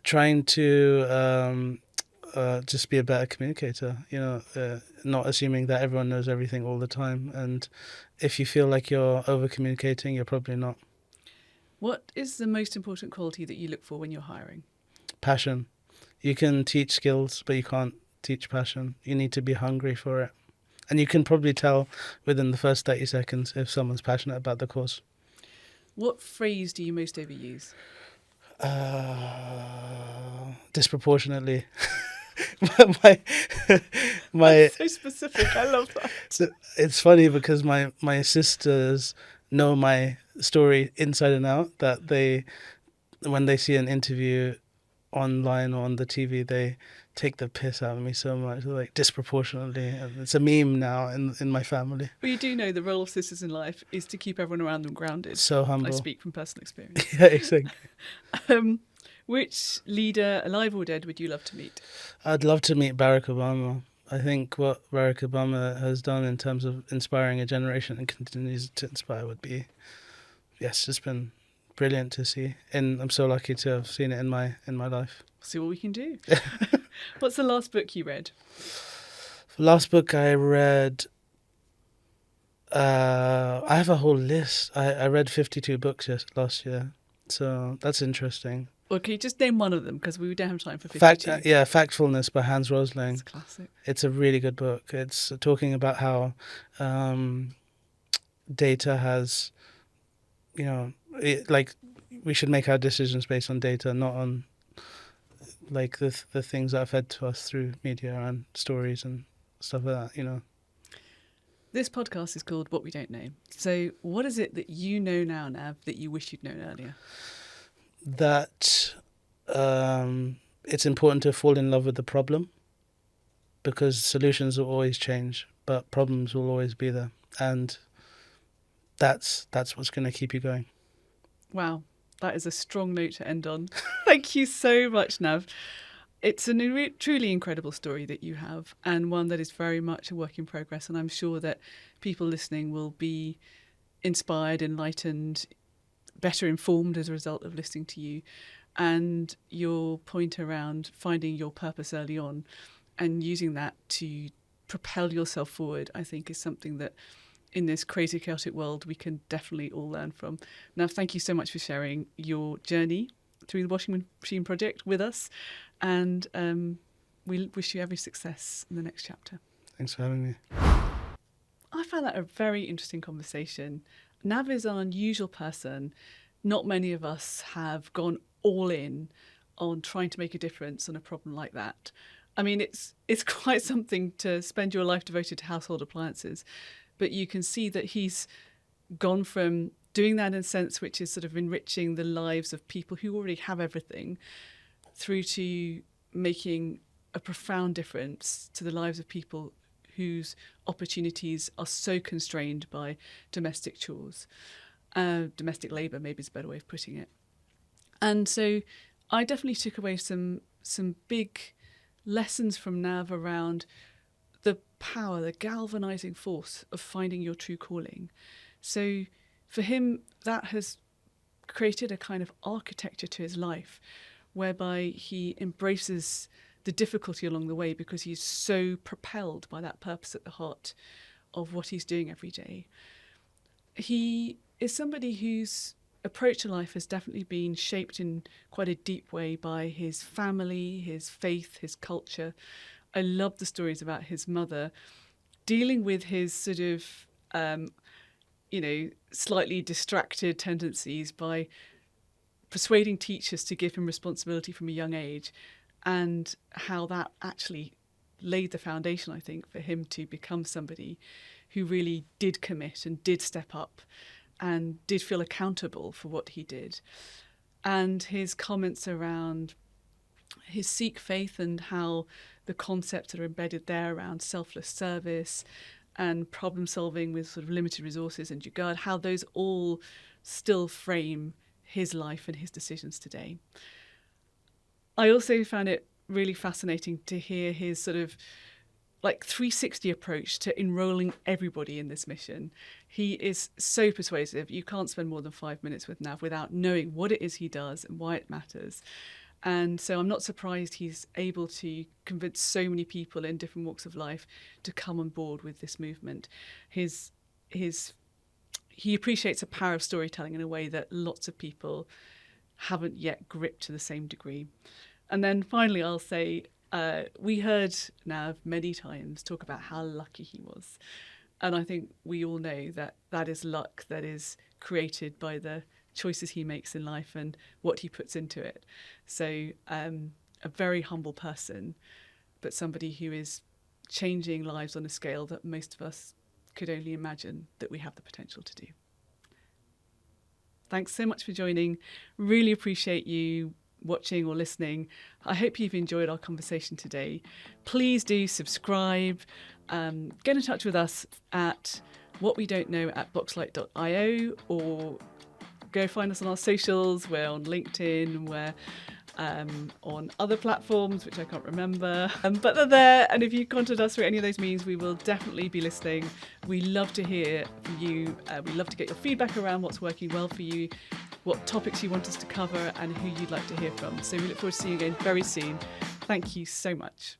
trying to just be a better communicator, not assuming that everyone knows everything all the time. And if you feel like you're over-communicating, you're probably not. What is the most important quality that you look for when you're hiring? Passion. You can teach skills, but you can't teach passion. You need to be hungry for it. And you can probably tell within the first 30 seconds if someone's passionate about the cause. What phrase do you most overuse? Disproportionately. That's so specific. I love that. It's funny because my sisters know my story inside and out, that when they see an interview online or on the TV, they take the piss out of me so much. They're like, disproportionately. And it's a meme now in my family. Well, you do know the role of sisters in life is to keep everyone around them grounded. So humble. I speak from personal experience. Yeah, exactly. Which leader, alive or dead, would you love to meet? I'd love to meet Barack Obama. I think what Barack Obama has done in terms of inspiring a generation and continues to inspire would be, just been brilliant to see. And I'm so lucky to have seen it in my life. See what we can do. What's the last book you read? The last book I read, I have a whole list. I read 52 books last year, so that's interesting. Okay, just name one of them, because we don't have time for 52. Factfulness by Hans Rosling. It's a classic. It's a really good book. It's talking about how data has, we should make our decisions based on data, not on the things that are fed to us through media and stories and stuff like that, This podcast is called What We Don't Know. So what is it that you know now, Nav, that you wish you'd known earlier? That it's important to fall in love with the problem, because solutions will always change, but problems will always be there. And that's what's going to keep you going. Wow, that is a strong note to end on. Thank you so much, Nav. It's a truly incredible story that you have, and one that is very much a work in progress. And I'm sure that people listening will be inspired, enlightened, better informed as a result of listening to you. And your point around finding your purpose early on and using that to propel yourself forward, I think is something that in this crazy, chaotic world we can definitely all learn from. Now, thank you so much for sharing your journey through the washing machine project with us, and we wish you every success in the next chapter. Thanks for having me. I found that a very interesting conversation. Nav is an unusual person. Not many of us have gone all in on trying to make a difference on a problem like that. I mean, it's quite something to spend your life devoted to household appliances, but you can see that he's gone from doing that in a sense which is sort of enriching the lives of people who already have everything, through to making a profound difference to the lives of people whose opportunities are so constrained by domestic chores. Domestic labour, maybe is a better way of putting it. And so I definitely took away some big lessons from Nav around the power, the galvanising force of finding your true calling. So for him, that has created a kind of architecture to his life whereby he embraces the difficulty along the way because he's so propelled by that purpose at the heart of what he's doing every day. He is somebody whose approach to life has definitely been shaped in quite a deep way by his family, his faith, his culture. I love the stories about his mother dealing with his sort of, slightly distracted tendencies by persuading teachers to give him responsibility from a young age, and how that actually laid the foundation, I think, for him to become somebody who really did commit and did step up and did feel accountable for what he did. And his comments around his Sikh faith and how the concepts that are embedded there around selfless service and problem solving with sort of limited resources and Jugaad, how those all still frame his life and his decisions today. I also found it really fascinating to hear his sort of like 360 approach to enrolling everybody in this mission. He is so persuasive. You can't spend more than 5 minutes with Nav without knowing what it is he does and why it matters. And so I'm not surprised he's able to convince so many people in different walks of life to come on board with this movement. He appreciates the power of storytelling in a way that lots of people haven't yet gripped to the same degree. And then finally, I'll say, we heard Nav many times talk about how lucky he was. And I think we all know that that is luck that is created by the choices he makes in life and what he puts into it. So a very humble person, but somebody who is changing lives on a scale that most of us could only imagine that we have the potential to do. Thanks so much for joining. Really appreciate you watching or listening. I hope you've enjoyed our conversation today. Please do subscribe. Get in touch with us at whatwedon'tknow@boxlight.io, or go find us on our socials. We're on LinkedIn, we're on other platforms, which I can't remember. But they're there, and if you contact us through any of those means, we will definitely be listening. We love to hear from you. We love to get your feedback around what's working well for you, what topics you want us to cover, and who you'd like to hear from. So we look forward to seeing you again very soon. Thank you so much.